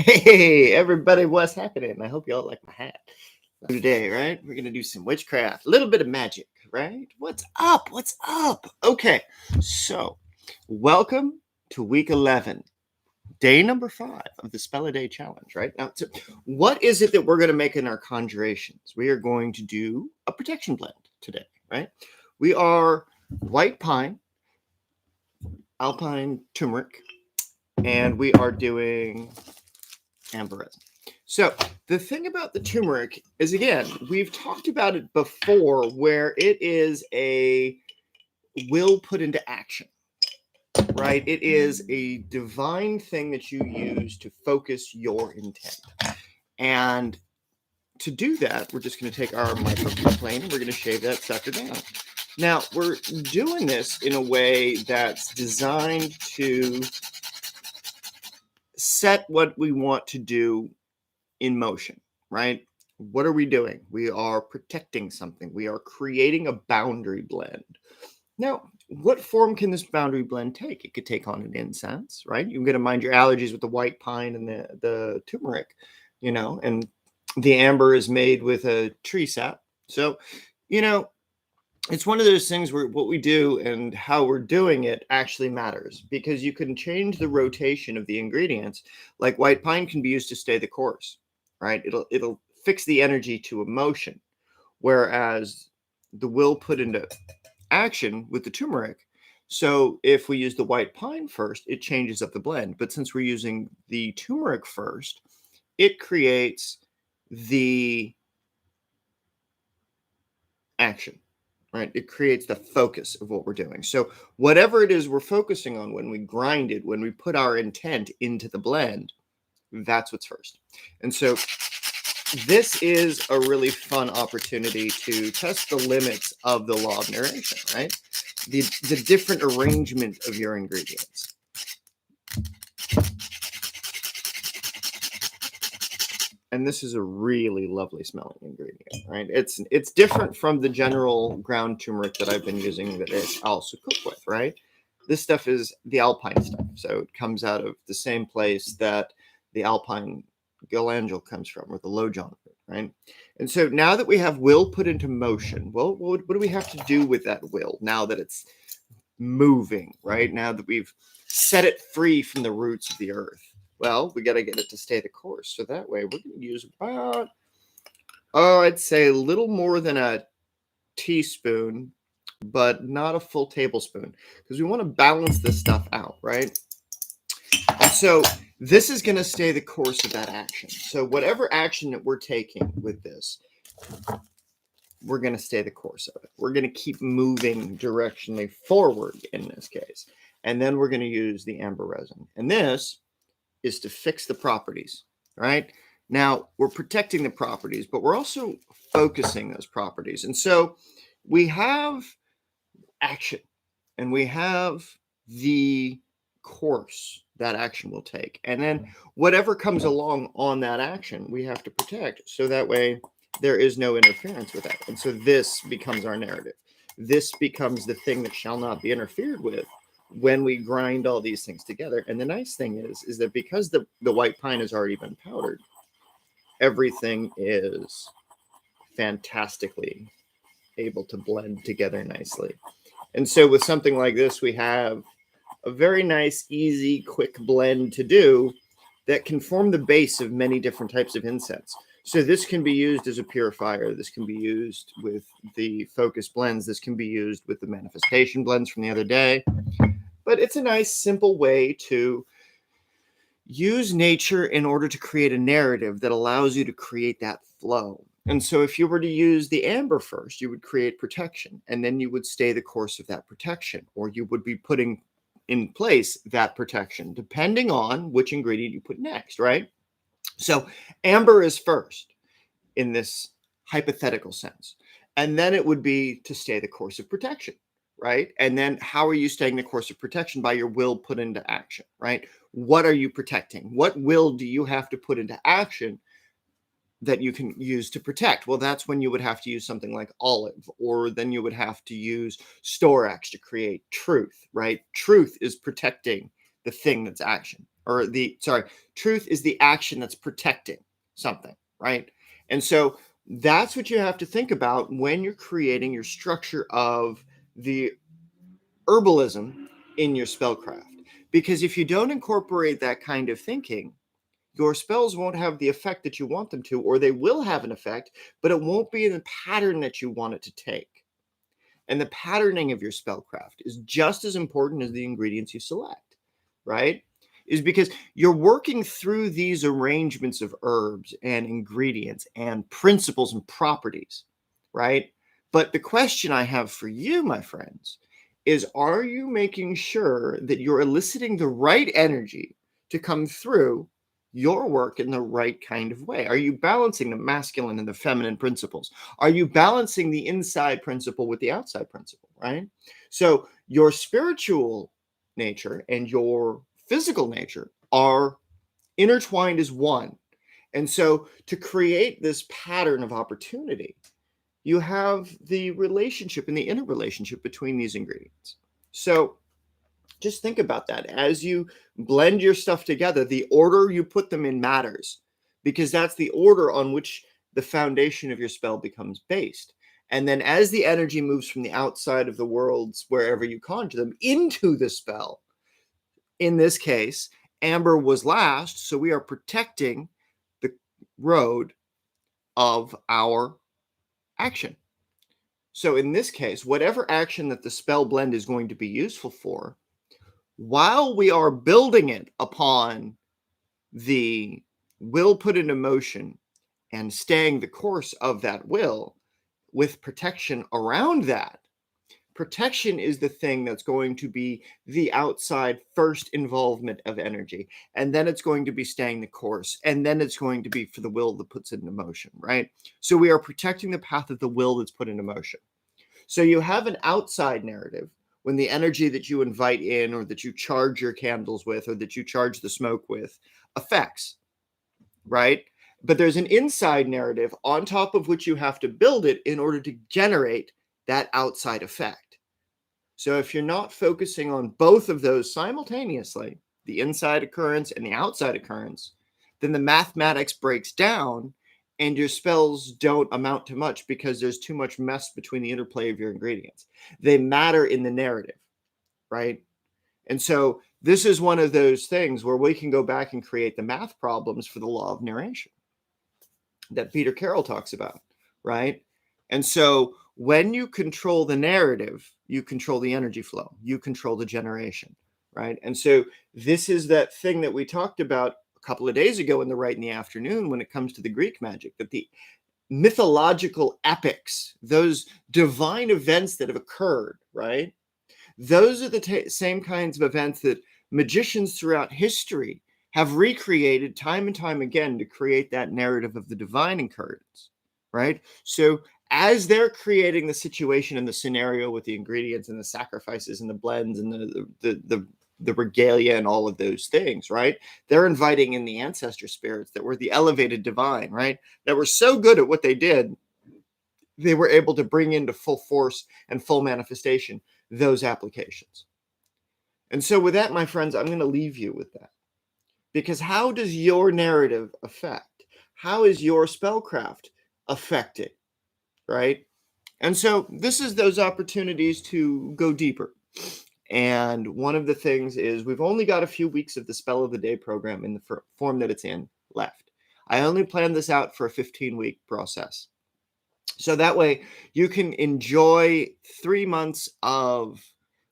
Hey, everybody, what's happening? I hope you all like my hat. Today, right? We're going to do some witchcraft, a little bit of magic, right? What's up? What's up? Okay, so welcome to week 11, day number 5 of the Spelladaychallenge, right? Now, so what is it that we're going to make in our conjurations? We are going to do a protection blend today, right? We are white pine, alpine turmeric, and we are doing amber resin. So the thing about the turmeric is, again, we've talked about it before, where it is a will put into action, right? It is a divine thing that you use to focus your intent. And to do that, we're just going to take our microplane and we're going to shave that sucker down. Now, we're doing this in a way that's designed to set what we want to do in motion, right? What are we doing? We are protecting something. We are creating a boundary blend. Now, what form can this boundary blend take? It could take on an incense, right? You're going to mind your allergies with the white pine and the turmeric, and the amber is made with a tree sap. So, it's one of those things where what we do and how we're doing it actually matters, because you can change the rotation of the ingredients. Like white pine can be used to stay the course, right? It'll fix the energy to emotion, whereas the will put into action with the turmeric. So if we use the white pine first, it changes up the blend. But since we're using the turmeric first, it creates the action, right? It creates the focus of what we're doing. So whatever it is we're focusing on, when we grind it, when we put our intent into the blend, that's what's first. And so this is a really fun opportunity to test the limits of the law of narration, right? The different arrangement of your ingredients. And this is a really lovely smelling ingredient, right? It's different from the general ground turmeric that I've been using that I also cook with, right? This stuff is the alpine stuff. So it comes out of the same place that the alpine galangel comes from, or the low john, right? And so now that we have will put into motion, well, what do we have to do with that will now that it's moving, right? Now that we've set it free from the roots of the earth? Well, we got to get it to stay the course. So that way we're going to use about, I'd say a little more than a teaspoon, but not a full tablespoon, because we want to balance this stuff out, right? And so this is going to stay the course of that action. So whatever action that we're taking with this, we're going to stay the course of it. We're going to keep moving directionally forward in this case. And then we're going to use the amber resin. And this is to fix the properties, right? Now, we're protecting the properties, but we're also focusing those properties. And so we have action, and we have the course that action will take. And then whatever comes along on that action, we have to protect. So that way there is no interference with that. And so this becomes our narrative. This becomes the thing that shall not be interfered with when we grind all these things together. And the nice thing is that because the white pine has already been powdered, everything is fantastically able to blend together nicely. And so with something like this, we have a very nice, easy, quick blend to do that can form the base of many different types of incense. So this can be used as a purifier. This can be used with the focus blends. This can be used with the manifestation blends from the other day. But it's a nice, simple way to use nature in order to create a narrative that allows you to create that flow. And so if you were to use the amber first, you would create protection, and then you would stay the course of that protection, or you would be putting in place that protection, depending on which ingredient you put next, right? So amber is first in this hypothetical sense. And then it would be to stay the course of protection, right? And then how are you staying the course of protection? By your will put into action, right? What are you protecting? What will do you have to put into action that you can use to protect? Well, that's when you would have to use something like olive, or then you would have to use storax to create truth, right? Truth is protecting the thing that's action. truth is the action that's protecting something, right? And so that's what you have to think about when you're creating your structure of the herbalism in your spellcraft. Because if you don't incorporate that kind of thinking, your spells won't have the effect that you want them to, or they will have an effect, but it won't be in the pattern that you want it to take. And the patterning of your spellcraft is just as important as the ingredients you select, right? Is because you're working through these arrangements of herbs and ingredients and principles and properties, right? But the question I have for you, my friends, is are you making sure that you're eliciting the right energy to come through your work in the right kind of way? Are you balancing the masculine and the feminine principles? Are you balancing the inside principle with the outside principle, right? So your spiritual nature and your physical nature are intertwined as one. And so to create this pattern of opportunity, you have the relationship and the interrelationship between these ingredients. So just think about that. As you blend your stuff together, the order you put them in matters, because that's the order on which the foundation of your spell becomes based. And then as the energy moves from the outside of the worlds, wherever you conjure them, into the spell, in this case, amber was last, so we are protecting the road of our action. So in this case, whatever action that the spell blend is going to be useful for, while we are building it upon the will put into motion and staying the course of that will with protection around that, protection is the thing that's going to be the outside first involvement of energy. And then it's going to be staying the course. And then it's going to be for the will that puts it into motion, right? So we are protecting the path of the will that's put into motion. So you have an outside narrative when the energy that you invite in or that you charge your candles with or that you charge the smoke with affects, right? But there's an inside narrative on top of which you have to build it in order to generate that outside effect. So if you're not focusing on both of those simultaneously, the inside occurrence and the outside occurrence, then the mathematics breaks down and your spells don't amount to much because there's too much mess between the interplay of your ingredients. They matter in the narrative, right? And so this is one of those things where we can go back and create the math problems for the law of narration that Peter Carroll talks about, right? And so when you control the narrative, you control the energy flow, you control the generation, right? And so this is that thing that we talked about a couple of days ago in the Rite in the Afternoon when it comes to the Greek magic, that the mythological epics, those divine events that have occurred, right? Those are the same kinds of events that magicians throughout history have recreated time and time again to create that narrative of the divine occurrence, right? So as they're creating the situation and the scenario with the ingredients and the sacrifices and the blends and the regalia and all of those things, right? They're inviting in the ancestor spirits that were the elevated divine, right? That were so good at what they did, they were able to bring into full force and full manifestation those applications. And so with that, my friends, I'm going to leave you with that. Because how does your narrative affect? How is your spellcraft affected, right? And so this is those opportunities to go deeper. And one of the things is we've only got a few weeks of the Spell of the Day program in the form that it's in left. I only planned this out for a 15-week process. So that way you can enjoy 3 months of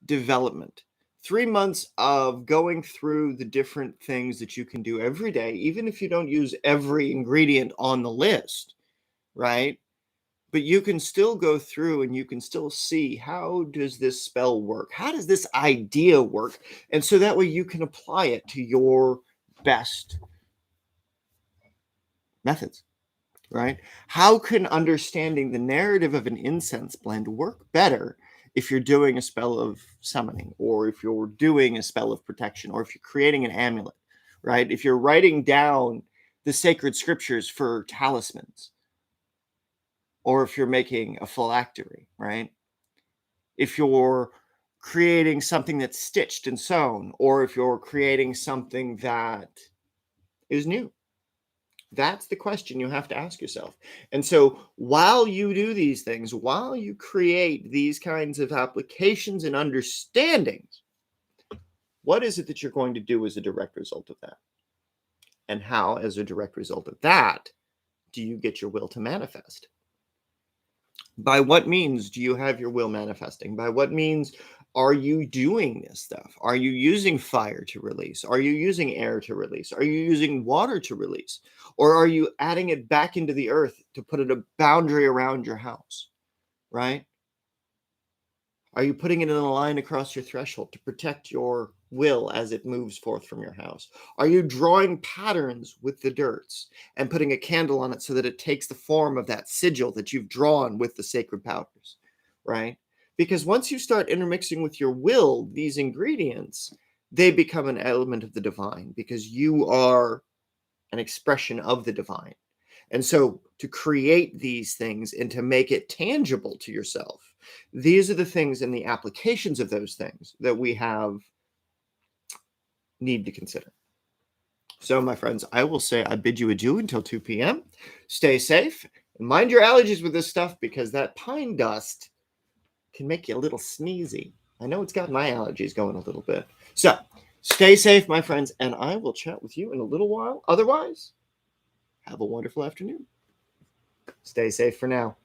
development, 3 months of going through the different things that you can do every day, even if you don't use every ingredient on the list, right? But you can still go through and you can still see, how does this spell work? How does this idea work? And so that way you can apply it to your best methods. Right? How can understanding the narrative of an incense blend work better if you're doing a spell of summoning, or if you're doing a spell of protection, or if you're creating an amulet, right? If you're writing down the sacred scriptures for talismans, or if you're making a phylactery, right? If you're creating something that's stitched and sewn, or if you're creating something that is new. That's the question you have to ask yourself. And so while you do these things, while you create these kinds of applications and understandings, what is it that you're going to do as a direct result of that? And how, as a direct result of that, do you get your will to manifest? By what means do you have your will manifesting? By what means are you doing this stuff? Are you using fire to release? Are you using air to release? Are you using water to release? Or are you adding it back into the earth to put a boundary around your house, right? Are you putting it in a line across your threshold to protect your will as it moves forth from your house? Are you drawing patterns with the dirts and putting a candle on it so that it takes the form of that sigil that you've drawn with the sacred powders, right? Because once you start intermixing with your will these ingredients, they become an element of the divine because you are an expression of the divine. And so to create these things and to make it tangible to yourself, these are the things and the applications of those things that we need to consider. So, my friends, I will say I bid you adieu until 2 p.m. Stay safe and mind your allergies with this stuff because that pine dust can make you a little sneezy. I know it's got my allergies going a little bit. So, stay safe, my friends, and I will chat with you in a little while. Otherwise, have a wonderful afternoon. Stay safe for now.